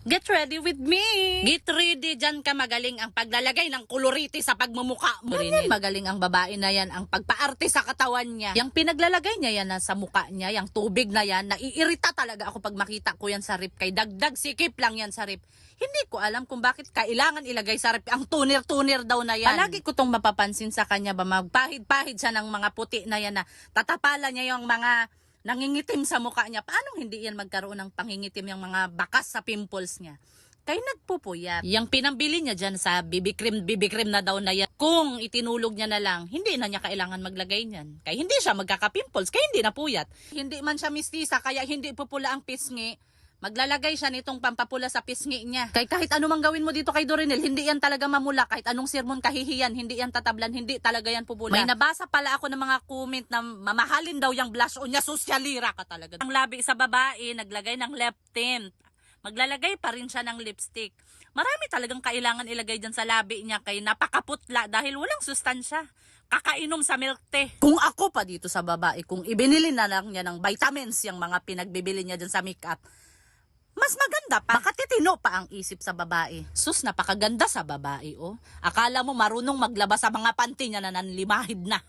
Get ready with me! Get ready, dyan ka magaling ang paglalagay ng koloriti sa pagmumuka mo. Ganyan, magaling ang babae na yan, ang pagpaarte sa katawan niya. Yung pinaglalagay niya yan sa muka niya, yung tubig na yan, naiirita talaga ako pag makita ko yan sa rip. Kay dagdag sikip lang yan sa rip. Hindi ko alam kung bakit kailangan ilagay sa rip ang tunir-tunir daw na yan. Palagi ko tong mapapansin sa kanya ba, magpahid-pahid siya ng mga puti na yan na tatapalan niya yung mga nangingitim sa mukha niya. Paano hindi yan magkaroon ng pangingitim yung mga bakas sa pimples niya? Kaya nagpupuyat. Yung pinambili niya dyan sa BB cream na daw na yan, kung itinulog niya na lang, hindi na niya kailangan maglagay niyan. Kaya hindi siya magkaka-pimples, kaya hindi na puyat. Hindi man siya mistisa, kaya hindi pupula ang pisngi. Maglalagay siya nitong pampapula sa pisngi niya. Kaya kahit ano mang gawin mo dito kay Dorinel, hindi yan talaga mamula. Kahit anong sermon kahihiyan, hindi yan tatablan, hindi talaga yan pupula. May nabasa pala ako ng mga comment na mamahalin daw yung blush on niya, sosyalira ka talaga. Ang labi sa babae, naglagay ng lip tint. Maglalagay pa rin siya ng lipstick. Marami talagang kailangan ilagay dyan sa labi niya kay napakaputla dahil walang sustansya. Kakainom sa milk tea. Kung ako pa dito sa babae, kung ibinili na lang niya ng vitamins yung mga pinagbibili niya dyan sa makeup, mas maganda pa, makatitino pa ang isip sa babae. Sus, napakaganda sa babae, oh. Akala mo marunong maglabas sa mga panty niya na nanlimahid na.